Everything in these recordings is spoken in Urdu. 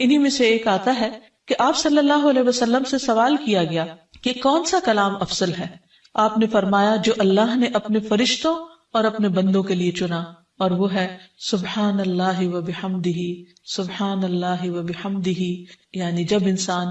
انہی میں سے ایک آتا ہے کہ آپ صلی اللہ علیہ وسلم سے سوال کیا گیا کہ کون سا کلام افضل ہے؟ آپ نے فرمایا جو اللہ نے اپنے فرشتوں اور اپنے بندوں کے لیے چنا، اور وہ ہے سبحان اللہ و بحمدہ، سبحان اللہ و بحمدہ، یعنی جب انسان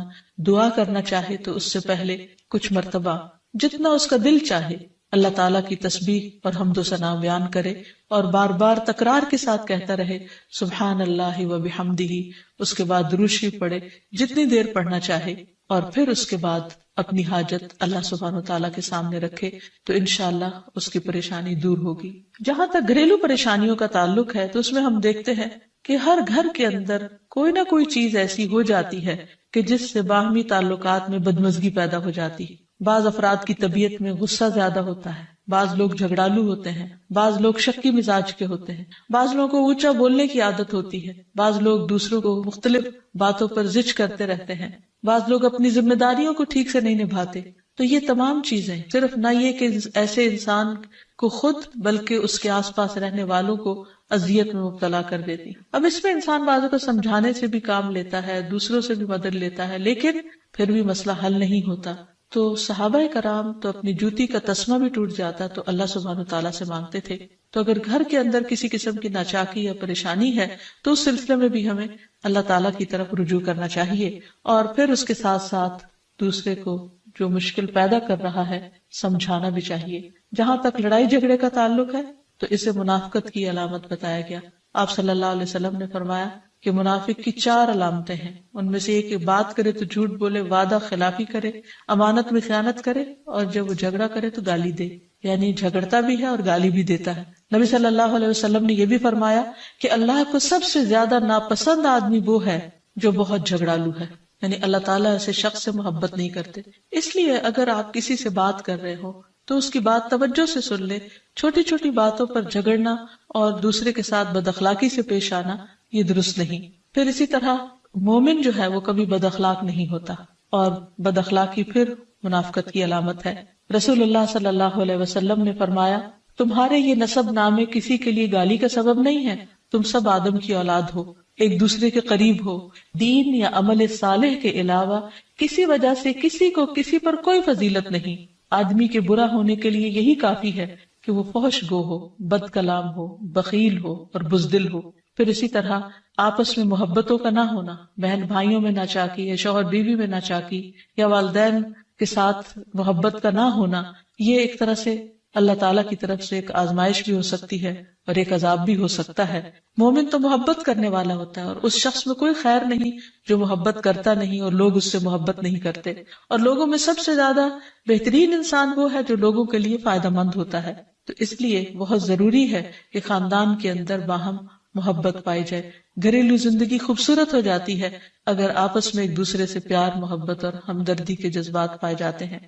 دعا کرنا چاہے تو اس سے پہلے کچھ مرتبہ جتنا اس کا دل چاہے اللہ تعالیٰ کی تسبیح اور حمد و ثنا بیان کرے، اور بار بار تکرار کے ساتھ کہتا رہے سبحان اللہ و بحمدہ، اس کے بعد درود شریف پڑھے جتنی دیر پڑھنا چاہے، اور پھر اس کے بعد اپنی حاجت اللہ سبحانہ وتعالیٰ کے سامنے رکھے تو انشاءاللہ اس کی پریشانی دور ہوگی۔ جہاں تک گھریلو پریشانیوں کا تعلق ہے تو اس میں ہم دیکھتے ہیں کہ ہر گھر کے اندر کوئی نہ کوئی چیز ایسی ہو جاتی ہے کہ جس سے باہمی تعلقات میں بدمزگی پیدا ہو جاتی ہے۔ بعض افراد کی طبیعت میں غصہ زیادہ ہوتا ہے، بعض لوگ جھگڑالو ہوتے ہیں، بعض لوگ شکی مزاج کے ہوتے ہیں، بعض لوگوں کو اونچا بولنے کی عادت ہوتی ہے، بعض لوگ دوسروں کو مختلف باتوں پر زج کرتے رہتے ہیں، بعض لوگ اپنی ذمہ داریوں کو ٹھیک سے نہیں نبھاتے۔ تو یہ تمام چیزیں صرف نہ یہ کہ ایسے انسان کو خود بلکہ اس کے آس پاس رہنے والوں کو اذیت میں مبتلا کر دیتی۔ اب اس میں انسان بعضوں کو سمجھانے سے بھی کام لیتا ہے، دوسروں سے بھی مدد لیتا ہے، لیکن پھر بھی مسئلہ حل نہیں ہوتا۔ تو صحابہ کرام تو اپنی جوتی کا تسمہ بھی ٹوٹ جاتا تو اللہ سبحانہ تعالیٰ سے مانگتے تھے۔ تو اگر گھر کے اندر کسی قسم کی ناچاکی یا پریشانی ہے تو اس سلسلے میں بھی ہمیں اللہ تعالیٰ کی طرف رجوع کرنا چاہیے، اور پھر اس کے ساتھ ساتھ دوسرے کو جو مشکل پیدا کر رہا ہے سمجھانا بھی چاہیے۔ جہاں تک لڑائی جھگڑے کا تعلق ہے تو اسے منافقت کی علامت بتایا گیا۔ آپ صلی اللہ علیہ وسلم نے فرمایا کہ منافق کی 4 علامتیں ہیں، ان میں سے ایک بات کرے تو جھوٹ بولے، وعدہ خلافی کرے، امانت میں خیانت کرے، اور جب وہ جھگڑا کرے تو گالی دے، یعنی جھگڑتا بھی ہے اور گالی بھی دیتا ہے۔ نبی صلی اللہ علیہ وسلم نے یہ بھی فرمایا کہ اللہ کو سب سے زیادہ ناپسند آدمی وہ ہے جو بہت جھگڑالو ہے، یعنی اللہ تعالیٰ ایسے شخص سے محبت نہیں کرتے۔ اس لیے اگر آپ کسی سے بات کر رہے ہو تو اس کی بات توجہ سے سن لے۔ چھوٹی چھوٹی باتوں پر جھگڑنا اور دوسرے کے ساتھ بد اخلاقی سے پیش آنا یہ درست نہیں۔ پھر اسی طرح مومن جو ہے وہ کبھی بد اخلاق نہیں ہوتا، اور بد اخلاقی پھر منافقت کی علامت ہے۔ رسول اللہ صلی اللہ علیہ وسلم نے فرمایا تمہارے یہ نسب نامے کسی کے لیے گالی کا سبب نہیں ہے، تم سب آدم کی اولاد ہو، ایک دوسرے کے قریب ہو، دین یا عمل صالح کے علاوہ کسی وجہ سے کسی کو کسی پر کوئی فضیلت نہیں۔ آدمی کے برا ہونے کے لیے یہی کافی ہے کہ وہ فحش گو ہو، بد کلام ہو، بخیل ہو اور بزدل ہو۔ پھر اسی طرح آپس میں محبتوں کا نہ ہونا، بہن بھائیوں میں ناچاکی یا شوہر بیوی میں ناچاکی یا والدین کے ساتھ محبت کا نہ ہونا، یہ ایک طرح سے اللہ تعالیٰ کی طرف سے ایک آزمائش بھی ہو سکتی ہے اور ایک عذاب بھی ہو سکتا ہے۔ مومن تو محبت کرنے والا ہوتا ہے، اور اس شخص میں کوئی خیر نہیں جو محبت کرتا نہیں اور لوگ اس سے محبت نہیں کرتے، اور لوگوں میں سب سے زیادہ بہترین انسان وہ ہے جو لوگوں کے لیے فائدہ مند ہوتا ہے۔ تو اس لیے بہت ضروری ہے کہ خاندان کے اندر باہم محبت پائی جائے۔ گھریلو زندگی خوبصورت ہو جاتی ہے اگر آپس میں ایک دوسرے سے پیار، محبت اور ہمدردی کے جذبات پائے جاتے ہیں۔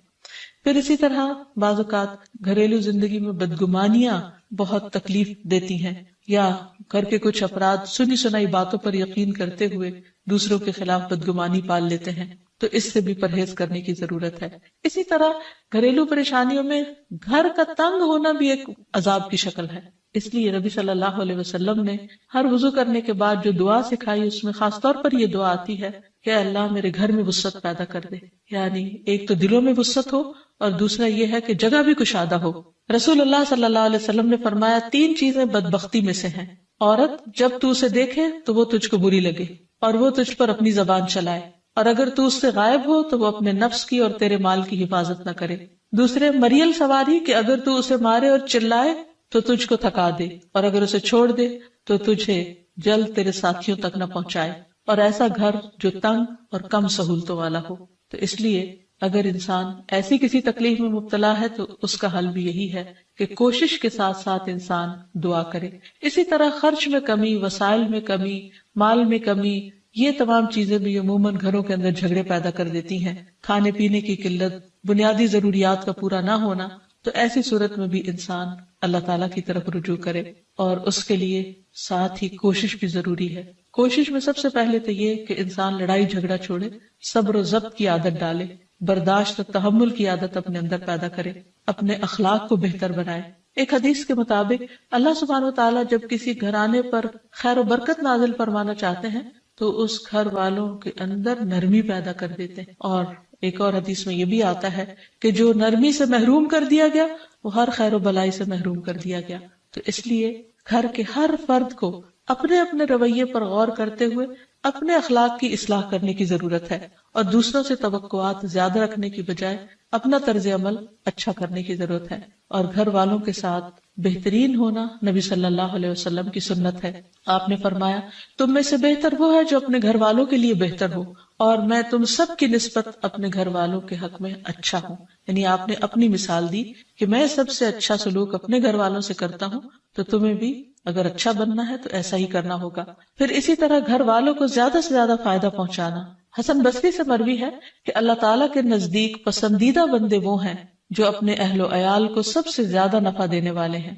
پھر اسی طرح بعض اوقات گھریلو زندگی میں بدگمانیاں بہت تکلیف دیتی ہیں، یا گھر کے کچھ افراد سنی سنائی باتوں پر یقین کرتے ہوئے دوسروں کے خلاف بدگمانی پال لیتے ہیں، تو اس سے بھی پرہیز کرنے کی ضرورت ہے۔ اسی طرح گھریلو پریشانیوں میں گھر کا تنگ ہونا بھی ایک عذاب کی شکل ہے۔ اس لیے نبی صلی اللہ علیہ وسلم نے ہر وضو کرنے کے بعد جو دعا سکھائی اس میں خاص طور پر یہ دعا آتی ہے کہ اللہ میرے گھر میں وسعت پیدا کر دے، یعنی ایک تو دلوں میں وسعت ہو اور دوسرا یہ ہے کہ جگہ بھی کشادہ ہو۔ رسول اللہ صلی اللہ علیہ وسلم نے فرمایا 3 چیزیں بدبختی میں سے ہیں۔ عورت جب تو اسے دیکھے تو وہ تجھ کو بری لگے اور وہ تجھ پر اپنی زبان چلائے، اور اگر تو اس سے غائب ہو تو وہ اپنے نفس کی اور تیرے مال کی حفاظت نہ کرے۔ دوسرے مریل سواری کہ اگر تو اسے مارے اور چلائے تو تجھ کو تھکا دے، اور اگر اسے چھوڑ دے تو تجھے جلد تیرے ساتھیوں تک نہ پہنچائے، اور ایسا گھر جو تنگ اور کم سہولتوں والا ہو۔ تو اس لیے اگر انسان ایسی کسی تکلیف میں مبتلا ہے تو اس کا حل بھی یہی ہے کہ کوشش کے ساتھ ساتھ انسان دعا کرے۔ اسی طرح خرچ میں کمی، وسائل میں کمی، مال میں کمی، یہ تمام چیزیں بھی عموماً گھروں کے اندر جھگڑے پیدا کر دیتی ہیں۔ کھانے پینے کی قلت، بنیادی ضروریات کا پورا نہ ہونا، تو ایسی صورت میں بھی انسان اللہ تعالیٰ کی طرف رجوع کرے، اور اس کے لیے ساتھ ہی کوشش بھی ضروری ہے۔ کوشش میں سب سے پہلے تو یہ کہ انسان لڑائی جھگڑا چھوڑے، صبر و ضبط کی عادت ڈالے، برداشت اور تحمل کی عادت اپنے اندر پیدا کرے، اپنے اخلاق کو بہتر بنائے۔ ایک حدیث کے مطابق اللہ سبحانہ و تعالیٰ جب کسی گھرانے پر خیر و برکت نازل فرمانا چاہتے ہیں تو اس گھر والوں کے اندر نرمی پیدا کر دیتے ہیں. اور ایک اور حدیث میں یہ بھی آتا ہے کہ جو نرمی سے محروم کر دیا گیا وہ ہر خیر و بلائی سے محروم کر دیا گیا. تو اس لیے گھر کے ہر فرد کو اپنے اپنے رویے پر غور کرتے ہوئے اپنے اخلاق کی اصلاح کرنے کی ضرورت ہے، اور دوسروں سے توقعات زیادہ رکھنے کی بجائے اپنا طرز عمل اچھا کرنے کی ضرورت ہے. اور گھر والوں کے ساتھ بہترین ہونا نبی صلی اللہ علیہ وسلم کی سنت ہے. آپ نے فرمایا تم میں سے بہتر وہ ہے جو اپنے گھر والوں کے لیے بہتر ہو، اور میں تم سب کی نسبت اپنے گھر والوں کے حق میں اچھا ہوں. یعنی آپ نے اپنی مثال دی کہ میں سب سے اچھا سلوک اپنے گھر والوں سے کرتا ہوں، تو تمہیں بھی اگر اچھا بننا ہے تو ایسا ہی کرنا ہوگا. پھر اسی طرح گھر والوں کو زیادہ سے زیادہ فائدہ پہنچانا. حسن بصری سے مروی ہے کہ اللہ تعالیٰ کے نزدیک پسندیدہ بندے وہ ہیں جو اپنے اہل و عیال کو سب سے زیادہ نفع دینے والے ہیں.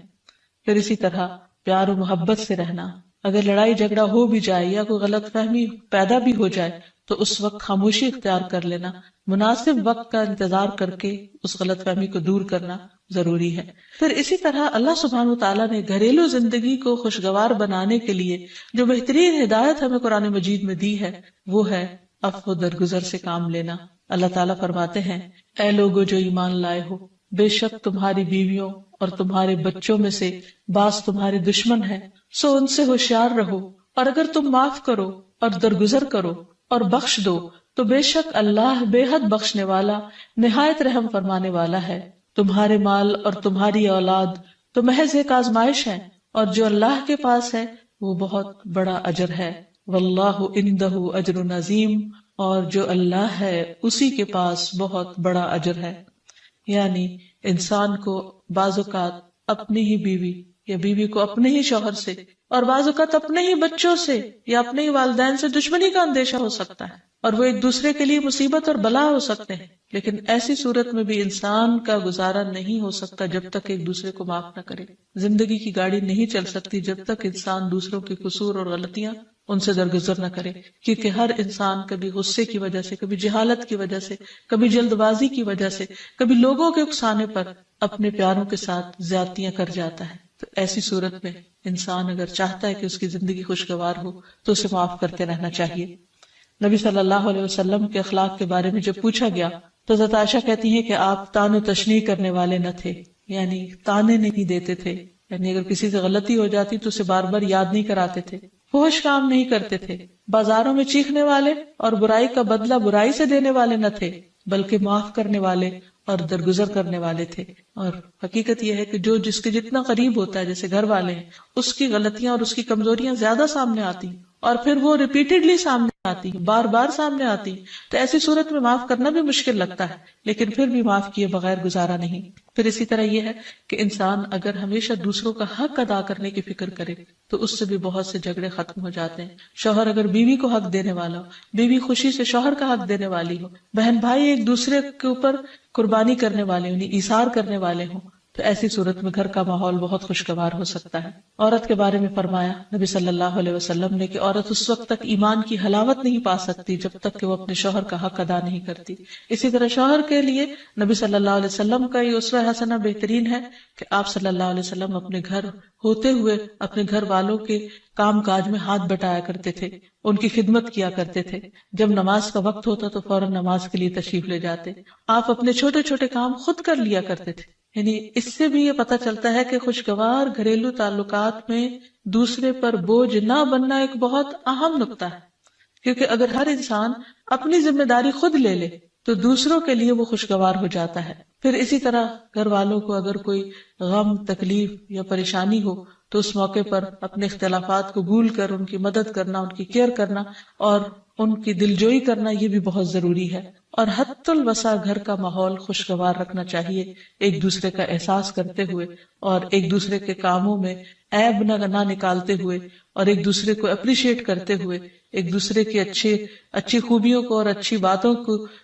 پھر اسی طرح پیار و محبت سے رہنا. اگر لڑائی جھگڑا ہو بھی جائے یا کوئی غلط فہمی پیدا بھی ہو جائے تو اس وقت خاموشی اختیار کر لینا، مناسب وقت کا انتظار کر کے اس غلط فہمی کو دور کرنا ضروری ہے. پھر اسی طرح اللہ سبحانہ وتعالیٰ نے گھریلو زندگی کو خوشگوار بنانے کے لیے جو بہترین ہدایت ہمیں قرآن مجید میں دی ہے وہ ہے عفو و درگزر سے کام لینا. اللہ تعالیٰ فرماتے ہیں اے لوگو جو ایمان لائے ہو، بے شک تمہاری بیویوں اور تمہارے بچوں میں سے بعض تمہارے دشمن ہیں، سو ان سے ہوشیار رہو، اور اگر تم معاف کرو اور درگزر کرو اور بخش دو تو بے شک اللہ بے حد بخشنے والا نہایت رحم فرمانے والا ہے. تمہارے مال اور تمہاری اولاد تو محض ایک آزمائش ہے، اور جو اللہ کے پاس ہے وہ بہت بڑا اجر ہے. واللہ عندہ اجر عظیم، اور جو اللہ ہے اسی کے پاس بہت بڑا اجر ہے. یعنی انسان کو بعض اوقات اپنی ہی بیوی یا بیوی کو اپنے ہی شوہر سے اور بعض اوقات اپنے ہی بچوں سے یا اپنے ہی والدین سے دشمنی کا اندیشہ ہو سکتا ہے، اور وہ ایک دوسرے کے لیے مصیبت اور بلا ہو سکتے ہیں. لیکن ایسی صورت میں بھی انسان کا گزارا نہیں ہو سکتا جب تک ایک دوسرے کو معاف نہ کرے. زندگی کی گاڑی نہیں چل سکتی جب تک انسان دوسروں کے قصور اور غلطیاں ان سے درگزر نہ کرے. کیونکہ ہر انسان کبھی غصے کی وجہ سے، کبھی جہالت کی وجہ سے، کبھی جلد بازی کی وجہ سے، کبھی لوگوں کے اکسانے پر اپنے پیاروں کے ساتھ زیادتیاں کر جاتا ہے. تو ایسی صورت میں انسان اگر چاہتا ہے کہ اس کی زندگی خوشگوار ہو تو اسے معاف کرتے رہنا چاہیے. نبی صلی اللہ علیہ وسلم کے اخلاق کے بارے میں جب پوچھا گیا تو حضرت عائشہ کہتی ہیں کہ آپ تان و تشنیع کرنے والے نہ تھے، یعنی تانے نہیں دیتے تھے، یعنی اگر کسی سے غلطی ہو جاتی تو اسے بار بار یاد نہیں کراتے تھے، فحش کام نہیں کرتے تھے، بازاروں میں چیخنے والے اور برائی کا بدلہ برائی سے دینے والے نہ تھے، بلکہ معاف کرنے والے اور درگزر کرنے والے تھے. اور حقیقت یہ ہے کہ جو جس کے جتنا قریب ہوتا ہے، جیسے گھر والے ہیں، اس کی غلطیاں اور اس کی کمزوریاں زیادہ سامنے آتی ہیں، اور پھر وہ ریپیٹڈلی سامنے آتی ہیں، بار بار سامنے آتی ہیں. تو ایسی صورت میں معاف کرنا بھی مشکل لگتا ہے، لیکن پھر بھی معاف کیے بغیر گزارا نہیں. پھر اسی طرح یہ ہے کہ انسان اگر ہمیشہ دوسروں کا حق ادا کرنے کی فکر کرے تو اس سے بھی بہت سے جھگڑے ختم ہو جاتے ہیں. شوہر اگر بیوی کو حق دینے والا ہو، بیوی خوشی سے شوہر کا حق دینے والی ہو، بہن بھائی ایک دوسرے کے اوپر قربانی کرنے والے ہوں، ایثار کرنے والے ہوں، تو ایسی صورت میں گھر کا ماحول بہت خوشگوار ہو سکتا ہے. عورت کے بارے میں فرمایا نبی صلی اللہ علیہ وسلم نے کہ عورت اس وقت تک ایمان کی حلاوت نہیں پا سکتی جب تک کہ وہ اپنے شوہر کا حق ادا نہیں کرتی. اسی طرح شوہر کے لیے نبی صلی اللہ علیہ وسلم کا یہ اسوہ حسنہ بہترین ہے کہ آپ صلی اللہ علیہ وسلم اپنے گھر ہوتے ہوئے اپنے گھر والوں کے کام کاج میں ہاتھ بٹایا کرتے تھے، ان کی خدمت کیا کرتے تھے. جب نماز کا وقت ہوتا تو فوراً نماز کے لیے تشریف لے جاتے. آپ اپنے چھوٹے چھوٹے کام خود کر لیا کرتے تھے. یعنی اس سے بھی یہ پتہ چلتا ہے کہ خوشگوار گھریلو تعلقات میں دوسرے پر بوجھ نہ بننا ایک بہت اہم نقطہ ہے. کیونکہ اگر ہر انسان اپنی ذمہ داری خود لے لے تو دوسروں کے لیے وہ خوشگوار ہو جاتا ہے. پھر اسی طرح گھر والوں کو اگر کوئی غم، تکلیف یا پریشانی ہو تو اس موقع پر اپنے اختلافات کو بھول کر ان کی مدد کرنا، ان کی کیئر کرنا اور ان کی دلجوئی کرنا یہ بھی بہت ضروری ہے. اور حد الوسع گھر کا ماحول خوشگوار رکھنا چاہیے، ایک دوسرے کا احساس کرتے ہوئے اور ایک دوسرے کے کاموں میں عیب نہ نکالتے ہوئے اور ایک دوسرے کو اپریشیٹ کرتے ہوئے، ایک دوسرے کی اچھی خوبیوں کو اور اچھی باتوں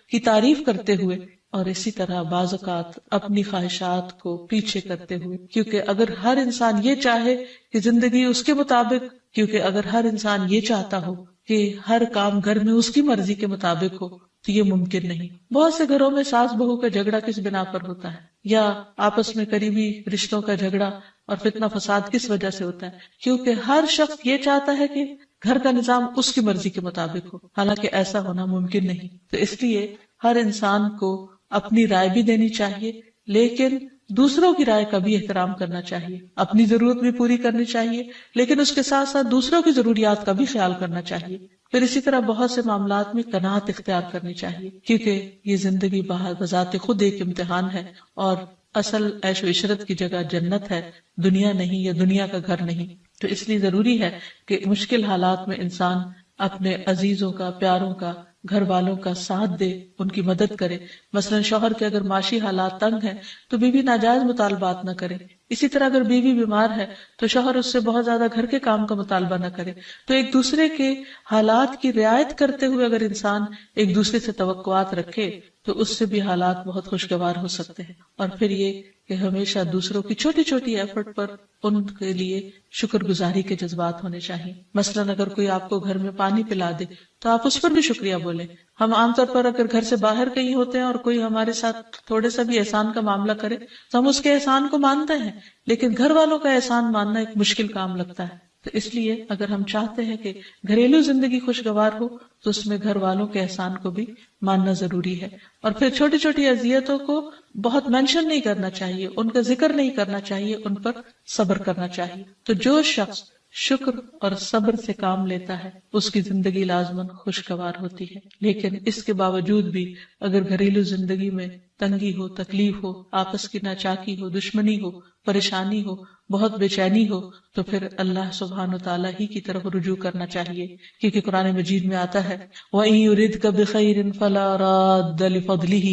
کی تعریف کرتے ہوئے، اور اسی طرح بعض اوقات اپنی خواہشات کو پیچھے کرتے ہوئے. کیونکہ اگر ہر انسان یہ چاہے کہ زندگی اس کے مطابق، کیونکہ اگر ہر انسان یہ چاہتا ہو کہ ہر کام گھر میں اس کی مرضی کے مطابق ہو تو یہ ممکن نہیں. بہت سے گھروں میں ساس بہو کا جھگڑا کس بنا پر ہوتا ہے، یا آپس میں قریبی رشتوں کا جھگڑا اور فتنہ فساد کس وجہ سے ہوتا ہے؟ کیونکہ ہر شخص یہ چاہتا ہے کہ گھر کا نظام اس کی مرضی کے مطابق ہو، حالانکہ ایسا ہونا ممکن نہیں۔ تو اس لیے ہر انسان کو اپنی رائے بھی دینی چاہیے، لیکن دوسروں کی رائے کا بھی احترام کرنا چاہیے، اپنی ضرورت بھی پوری کرنی چاہیے، لیکن اس کے ساتھ ساتھ دوسروں کی ضروریات کا بھی خیال کرنا چاہیے۔ پھر اسی طرح بہت سے معاملات میں قناعت اختیار کرنی چاہیے، کیونکہ یہ زندگی بذات خود ایک امتحان ہے، اور اصل عیش و عشرت کی جگہ جنت ہے، دنیا نہیں، یا دنیا کا گھر نہیں۔ تو اس لیے ضروری ہے کہ مشکل حالات میں انسان اپنے عزیزوں کا، پیاروں کا، گھر والوں کا ساتھ دے، ان کی مدد کرے۔ مثلا شوہر کے اگر معاشی حالات تنگ ہیں تو بیوی ناجائز مطالبات نہ کرے، اسی طرح اگر بیوی بیمار ہے تو شوہر اس سے بہت زیادہ گھر کے کام کا مطالبہ نہ کرے۔ تو ایک دوسرے کے حالات کی رعایت کرتے ہوئے اگر انسان ایک دوسرے سے توقعات رکھے تو اس سے بھی حالات بہت خوشگوار ہو سکتے ہیں۔ اور پھر یہ کہ ہمیشہ دوسروں کی چھوٹی چھوٹی ایفرٹ پر ان کے لیے شکر گزاری کے جذبات ہونے چاہیے۔ مثلا اگر کوئی آپ کو گھر میں پانی پلا دے تو آپ اس پر بھی شکریہ بولیں۔ ہم عام طور پر اگر گھر سے باہر کہیں ہوتے ہیں اور کوئی ہمارے ساتھ تھوڑے سا بھی احسان کا معاملہ کرے تو ہم اس کے احسان کو مانتے ہیں، لیکن گھر والوں کا احسان ماننا ایک مشکل کام لگتا ہے۔ تو اس لیے اگر ہم چاہتے ہیں کہ گھریلو زندگی خوشگوار ہو تو اس میں گھر والوں کے احسان کو بھی ماننا ضروری ہے۔ اور پھر چھوٹی چھوٹی اذیتوں کو بہت مینشن نہیں کرنا چاہیے، ان کا ذکر نہیں کرنا چاہیے، ان پر صبر کرنا چاہیے۔ تو جو شخص شکر اور صبر سے کام لیتا ہے اس کی زندگی لازماً خوشگوار ہوتی ہے۔ لیکن اس کے باوجود بھی اگر گھریلو زندگی میں تنگی ہو، تکلیف ہو، آپس کی ناچاکی ہو، دشمنی ہو، پریشانی ہو، بہت بے چینی ہو، تو پھر اللہ سبحانہ وتعالیٰ ہی کی طرف رجوع کرنا چاہیے، کیونکہ قرآن مجید میں آتا ہے وَإِن يُرِدْكَ بِخَيْرٍ فَلَا رَادَّ لِفَضْلِهِ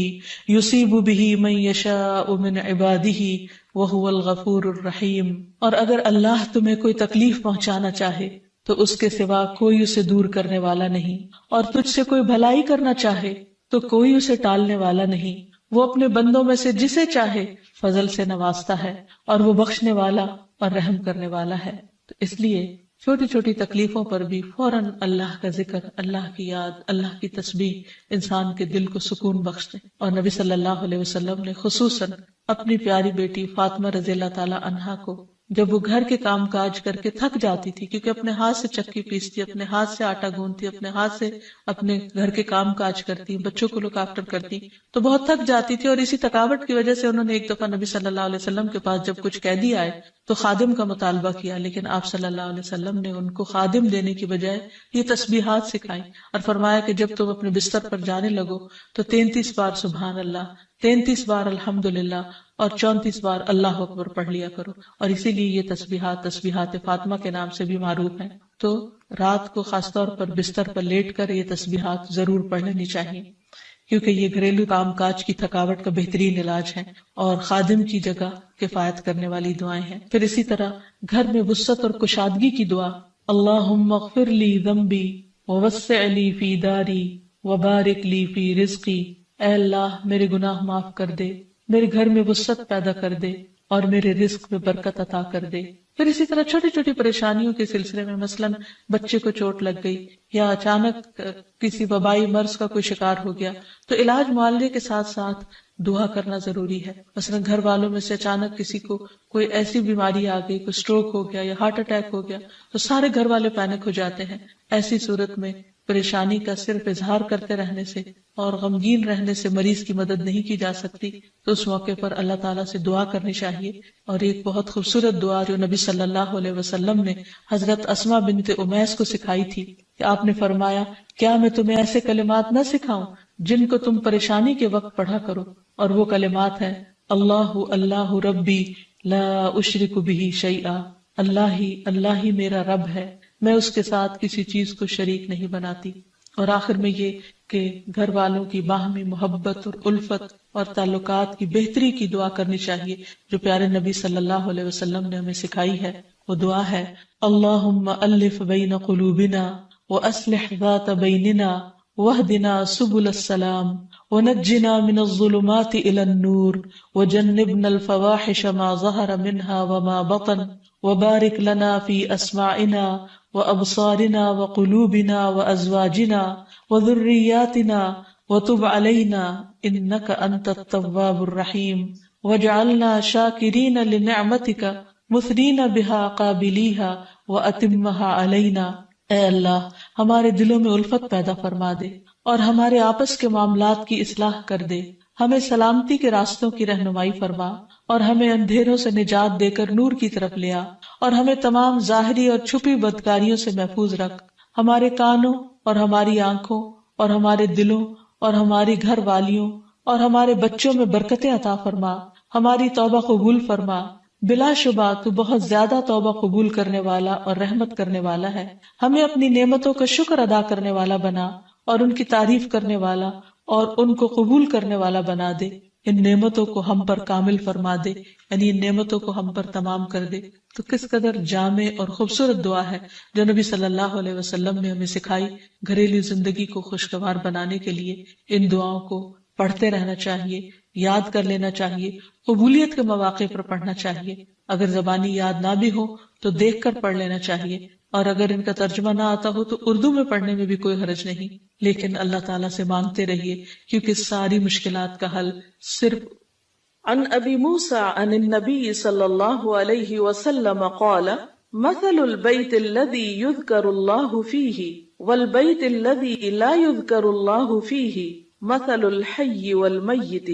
يُصِيبُ بِهِ مَن يَشَاءُ مِنْ عِبَادِهِ وَهُوَ الْغَفُورُ الرَّحِيمُ۔ اور اگر اللہ تمہیں کوئی تکلیف پہنچانا چاہے تو اس کے سوا کوئی اسے دور کرنے والا نہیں، اور تجھ سے کوئی بھلائی کرنا چاہے تو کوئی اسے ٹالنے والا نہیں۔ وہ اپنے بندوں میں سے جسے چاہے فضل سے نوازتا ہے، اور وہ بخشنے والا اور رحم کرنے والا ہے۔ تو اس لیے چھوٹی چھوٹی تکلیفوں پر بھی فوراً اللہ کا ذکر، اللہ کی یاد، اللہ کی تسبیح انسان کے دل کو سکون بخشتے۔ اور نبی صلی اللہ علیہ وسلم نے خصوصاً اپنی پیاری بیٹی فاطمہ رضی اللہ تعالی عنہا کو جب وہ گھر کے کام کاج کر کے تھک جاتی تھی، کیونکہ اپنے ہاتھ سے چکی پیستی، اپنے ہاتھ سے آٹا گوندتی، اپنے ہاتھ سے اپنے گھر کے کام کاج کرتی، بچوں کو لک آفٹر کرتی، تو بہت تھک جاتی تھی۔ اور اسی تھکاوٹ کی وجہ سے انہوں نے ایک دفعہ نبی صلی اللہ علیہ وسلم کے پاس جب کچھ قیدی آئے تو خادم کا مطالبہ کیا، لیکن آپ صلی اللہ علیہ وسلم نے ان کو خادم دینے کی بجائے یہ تسبیحات سکھائیں، اور فرمایا کہ جب تم اپنے بستر پر جانے لگو تو 33 بار سبحان اللہ، 33 بار الحمدللہ، اور 34 بار اللہ اکبر پڑھ لیا کرو۔ اور اسی لیے یہ تسبیحات فاطمہ کے نام سے بھی معروف ہیں۔ تو رات کو خاص طور پر بستر پر لیٹ کر یہ تسبیحات ضرور پڑھ لینی چاہیے، کیونکہ یہ گھریلو کام کاج کی تھکاوٹ کا بہترین علاج ہے اور خادم کی جگہ کفایت کرنے والی دعائیں ہیں۔ پھر اسی طرح گھر میں وسعت اور کشادگی کی دعا، اللہم اغفر لی ذنبی ووسع لی فی داری وبارک لی فی رزقی، اے اللہ میرے گناہ معاف کر دے، میرے گھر میں وسعت پیدا کر دے اور میرے رزق میں برکت عطا کر دے۔ پھر اسی طرح چھوٹی چھوٹی پریشانیوں کے سلسلے میں، مثلا بچے کو چوٹ لگ گئی یا اچانک کسی وبائی مرض کا کوئی شکار ہو گیا، تو علاج معالجے کے ساتھ ساتھ دعا کرنا ضروری ہے۔ مثلا گھر والوں میں سے اچانک کسی کو کوئی ایسی بیماری آ گئی، کوئی سٹروک ہو گیا یا ہارٹ اٹیک ہو گیا، تو سارے گھر والے پینک ہو جاتے ہیں۔ ایسی صورت میں پریشانی کا صرف اظہار کرتے رہنے سے اور غمگین رہنے سے مریض کی مدد نہیں کی جا سکتی، تو اس موقع پر اللہ تعالیٰ سے دعا کرنی چاہیے۔ اور ایک بہت خوبصورت دعا جو نبی صلی اللہ علیہ وسلم نے حضرت اسما بنت امیس کو سکھائی تھی کہ آپ نے فرمایا، کیا میں تمہیں ایسے کلمات نہ سکھاؤں جن کو تم پریشانی کے وقت پڑھا کرو؟ اور وہ کلمات ہیں اللہ اللہ ربی لا اشرک بہ شیئا، اللہ ہی میرا رب ہے، میں اس کے ساتھ کسی چیز کو شریک نہیں بناتی۔ اور آخر میں یہ کہ گھر والوں کی باہمی محبت اور الفت اور تعلقات کی بہتری کی دعا کرنی چاہیے جو پیارے نبی صلی اللہ علیہ وسلم نے ہمیں سکھائی ہے۔ وہ دعا ہے اللہم الف بین قلوبنا واصلح ذات بیننا واہدنا سبل السلام ونجنا من الظلمات الى النور وجنبنا الفواحش ما ظہر منها وما بطن وبارک لنا فی اسماعنا وابصارنا وقلوبنا وازواجنا وذریاتنا وتب علینا انک انت التواب الرحیم واجعلنا شاکرین لنعمتک مثنین بہا قابلیہا واتمہا علینا، اے اللہ ہمارے دلوں میں الفت پیدا فرما دے اور ہمارے آپس کے معاملات کی اصلاح کر دے، ہمیں سلامتی کے راستوں کی رہنمائی فرما اور ہمیں اندھیروں سے نجات دے کر نور کی طرف لے آ، اور ہمیں تمام ظاہری اور چھپی بدکاریوں سے محفوظ رکھ، ہمارے کانوں اور ہماری آنکھوں اور ہمارے دلوں اور ہماری گھر والیوں اور ہمارے بچوں میں برکتیں عطا فرما، ہماری توبہ قبول فرما، بلا شبہ تو بہت زیادہ توبہ قبول کرنے والا اور رحمت کرنے والا ہے، ہمیں اپنی نعمتوں کا شکر ادا کرنے والا بنا اور ان کی تعریف کرنے والا اور ان کو قبول کرنے والا بنا دے، ان نعمتوں کو ہم پر کامل فرما دے، یعنی ان نعمتوں کو ہم پر تمام کر دے۔ تو کس قدر جامع اور خوبصورت دعا ہے جو نبی صلی اللہ علیہ وسلم نے ہمیں سکھائی گھریلو زندگی کو خوشگوار بنانے کے لیے۔ ان دعاؤں کو پڑھتے رہنا چاہیے، یاد کر لینا چاہیے، قبولیت کے مواقع پر پڑھنا چاہیے، اگر زبانی یاد نہ بھی ہو تو دیکھ کر پڑھ لینا چاہیے، اور اگر ان کا ترجمہ نہ آتا ہو تو اردو میں پڑھنے میں بھی کوئی حرج نہیں، لیکن اللہ تعالیٰ سے مانگتے رہیے کیونکہ ساری مشکلات کا حل صرف۔ عن ابی موسیٰ عن النبی صلی اللہ علیہ وسلم قال مثل البیت الذی یذکر اللہ فیہ والبیت الذی لا یذکر اللہ فیہ مثل الحی والمیت،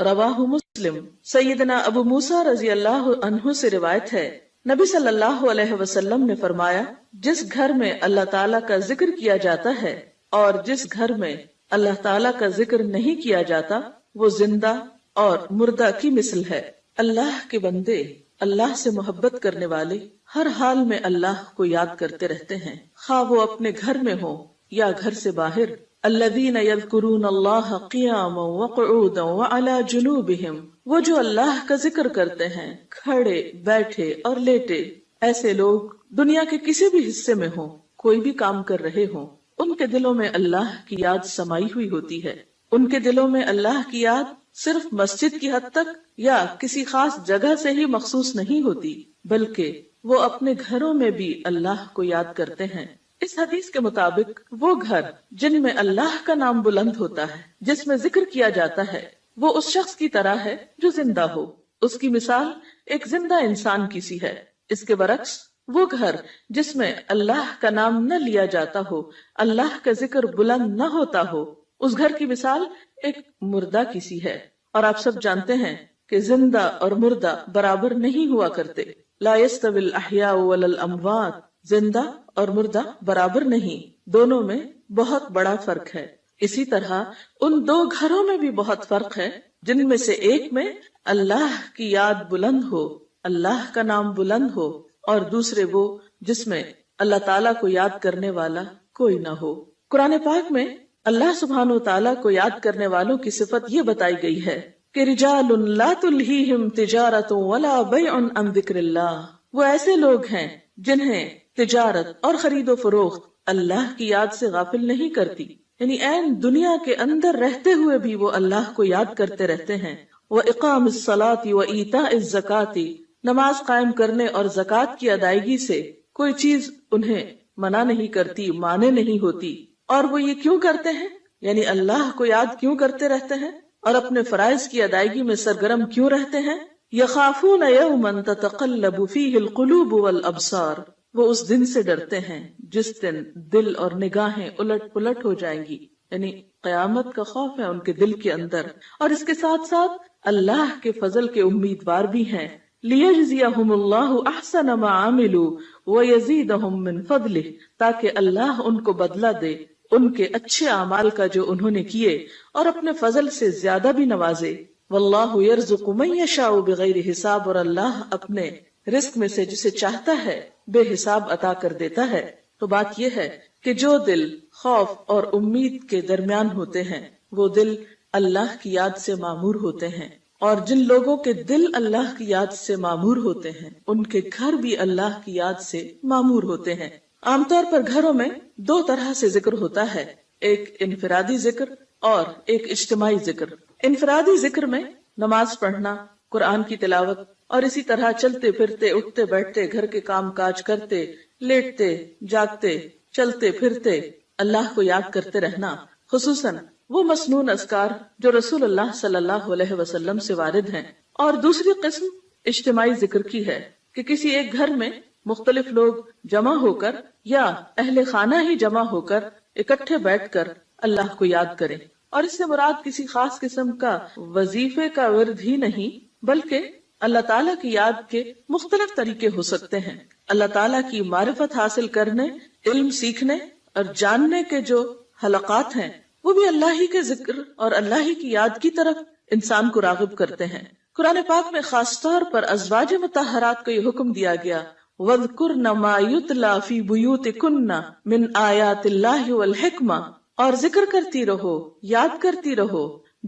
رواہ مسلم۔ سیدنا ابو موسیٰ رضی اللہ عنہ سے روایت ہے، نبی صلی اللہ علیہ وسلم نے فرمایا، جس گھر میں اللہ تعالیٰ کا ذکر کیا جاتا ہے اور جس گھر میں اللہ تعالیٰ کا ذکر نہیں کیا جاتا وہ زندہ اور مردہ کی مثل ہے۔ اللہ کے بندے، اللہ سے محبت کرنے والے ہر حال میں اللہ کو یاد کرتے رہتے ہیں، خواہ وہ اپنے گھر میں ہو یا گھر سے باہر۔ الذین یذکرون اللہ قیاما وقعودا وعلی جنوبہم، وہ جو اللہ کا ذکر کرتے ہیں کھڑے، بیٹھے اور لیٹے۔ ایسے لوگ دنیا کے کسی بھی حصے میں ہوں، کوئی بھی کام کر رہے ہوں، ان کے دلوں میں اللہ کی یاد سمائی ہوئی ہوتی ہے۔ ان کے دلوں میں اللہ کی یاد صرف مسجد کی حد تک یا کسی خاص جگہ سے ہی مخصوص نہیں ہوتی، بلکہ وہ اپنے گھروں میں بھی اللہ کو یاد کرتے ہیں۔ اس حدیث کے مطابق وہ گھر جن میں اللہ کا نام بلند ہوتا ہے، جس میں ذکر کیا جاتا ہے، وہ اس شخص کی طرح ہے جو زندہ ہو۔ اس کی مثال ایک زندہ انسان کی سی ہے۔ اس کے برعکس وہ گھر جس میں اللہ کا نام نہ لیا جاتا ہو، اللہ کا ذکر بلند نہ ہوتا ہو، اس گھر کی مثال ایک مردہ کی سی ہے۔ اور آپ سب جانتے ہیں کہ زندہ اور مردہ برابر نہیں ہوا کرتے۔ لا يستوي الاحیاء ولا الاموات، زندہ اور مردہ برابر نہیں، دونوں میں بہت بڑا فرق ہے۔ اسی طرح ان دو گھروں میں بھی بہت فرق ہے، جن میں سے ایک میں اللہ کی یاد بلند ہو، اللہ کا نام بلند ہو، اور دوسرے وہ جس میں اللہ تعالیٰ کو یاد کرنے والا کوئی نہ ہو۔ قرآن پاک میں اللہ سبحانہ وتعالیٰ کو یاد کرنے والوں کی صفت یہ بتائی گئی ہے کہ رجال لا تلہیہم تجارت ولا بیع عن ذکر اللہ، وہ ایسے لوگ ہیں جنہیں تجارت اور خرید و فروخت اللہ کی یاد سے غافل نہیں کرتی، یعنی عین دنیا کے اندر رہتے ہوئے بھی وہ اللہ کو یاد کرتے رہتے ہیں۔ وَإِقَامِ الصَّلَاةِ وَإِيتَاءِ الزَّكَاةِ، نماز قائم کرنے اور زکوٰۃ کی ادائیگی سے کوئی چیز انہیں منع نہیں کرتی، مانے نہیں ہوتی۔ اور وہ یہ کیوں کرتے ہیں؟ یعنی اللہ کو یاد کیوں کرتے رہتے ہیں اور اپنے فرائض کی ادائیگی میں سرگرم کیوں رہتے ہیں؟ یخافون یوما تتقلب فیہ القلوب والابصار، وہ اس دن سے ڈرتے ہیں جس دن دل اور نگاہیں الٹ پلٹ ہو جائیں گی، یعنی قیامت کا خوف ہے ان کے دل کے اندر، اور اس کے ساتھ ساتھ اللہ کے فضل کے امیدوار بھی ہیں۔ لیجزیہم اللہ احسن ما عملوا ویزیدہم من فضلہ، تاکہ اللہ ان کو بدلہ دے ان کے اچھے اعمال کا جو انہوں نے کیے، اور اپنے فضل سے زیادہ بھی نوازے۔ واللہ یرزق من یشاء بغیر حساب، اور اللہ اپنے رزق میں سے جسے چاہتا ہے بے حساب عطا کر دیتا ہے۔ تو بات یہ ہے کہ جو دل خوف اور امید کے درمیان ہوتے ہیں وہ دل اللہ کی یاد سے معمور ہوتے ہیں، اور جن لوگوں کے دل اللہ کی یاد سے معمور ہوتے ہیں ان کے گھر بھی اللہ کی یاد سے معمور ہوتے ہیں۔ عام طور پر گھروں میں دو طرح سے ذکر ہوتا ہے، ایک انفرادی ذکر اور ایک اجتماعی ذکر۔ انفرادی ذکر میں نماز پڑھنا، قرآن کی تلاوت، اور اسی طرح چلتے پھرتے، اٹھتے بیٹھتے، گھر کے کام کاج کرتے، لیٹتے جاگتے، چلتے پھرتے اللہ کو یاد کرتے رہنا، خصوصاً وہ مسنون اذکار جو رسول اللہ صلی اللہ علیہ وسلم سے وارد ہیں۔ اور دوسری قسم اجتماعی ذکر کی ہے، کہ کسی ایک گھر میں مختلف لوگ جمع ہو کر یا اہل خانہ ہی جمع ہو کر اکٹھے بیٹھ کر اللہ کو یاد کریں. اور اس سے مراد کسی خاص قسم کا وظیفے کا ورد ہی نہیں بلکہ اللہ تعالیٰ کی یاد کے مختلف طریقے ہو سکتے ہیں. اللہ تعالیٰ کی معرفت حاصل کرنے، علم سیکھنے اور جاننے کے جو حلقات ہیں وہ بھی اللہ ہی کے ذکر اور اللہ ہی کی یاد کی طرف انسان کو راغب کرتے ہیں. قرآن پاک میں خاص طور پر ازواج مطہرات کو یہ حکم دیا گیا وَاذْكُرْنَ مَا يُتْلَى فِي بُيُوتِكُنَّ مِنْ آيَاتِ اللَّهِ وَالْحِكْمَةِ، اور ذکر کرتی رہو، یاد کرتی رہو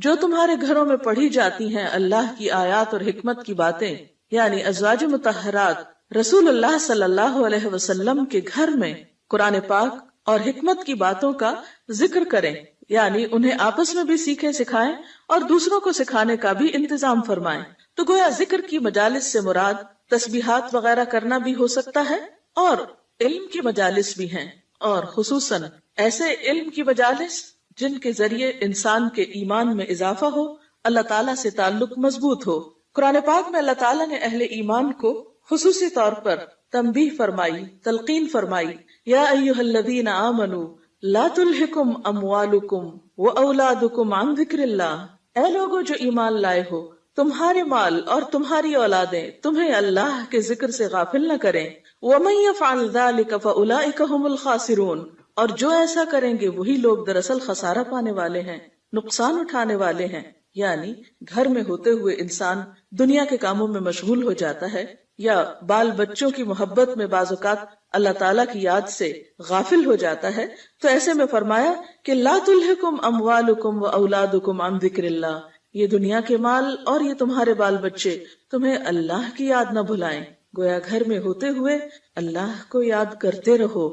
جو تمہارے گھروں میں پڑھی جاتی ہیں اللہ کی آیات اور حکمت کی باتیں. یعنی ازواج مطہرات رسول اللہ صلی اللہ علیہ وسلم کے گھر میں قرآن پاک اور حکمت کی باتوں کا ذکر کریں، یعنی انہیں آپس میں بھی سیکھیں سکھائیں اور دوسروں کو سکھانے کا بھی انتظام فرمائیں. تو گویا ذکر کی مجالس سے مراد تسبیحات وغیرہ کرنا بھی ہو سکتا ہے اور علم کی مجالس بھی ہیں، اور خصوصاً ایسے علم کی مجالس جن کے ذریعے انسان کے ایمان میں اضافہ ہو، اللہ تعالیٰ سے تعلق مضبوط ہو. قرآن پاک میں اللہ تعالیٰ نے اہل ایمان کو خصوصی طور پر تنبیہ فرمائی، تلقین فرمائی، یا ایھا الذین آمنوا لا تلہکم اموالکم واولادکم عن ذکر اللہ، اے لوگو جو ایمان لائے ہو، تمہارے مال اور تمہاری اولادیں تمہیں اللہ کے ذکر سے غافل نہ کریں. ومن یفعل ذلک فاولئک ھم الخاسرون، اور جو ایسا کریں گے وہی لوگ دراصل خسارہ پانے والے ہیں، نقصان اٹھانے والے ہیں. یعنی گھر میں ہوتے ہوئے انسان دنیا کے کاموں میں مشغول ہو جاتا ہے یا بال بچوں کی محبت میں بعض اوقات اللہ تعالیٰ کی یاد سے غافل ہو جاتا ہے، تو ایسے میں فرمایا کہ لا تلہکم اموالکم و اولادکم عن ذکر اللہ، یہ دنیا کے مال اور یہ تمہارے بال بچے تمہیں اللہ کی یاد نہ بھلائیں. گویا گھر میں ہوتے ہوئے اللہ کو یاد کرتے رہو.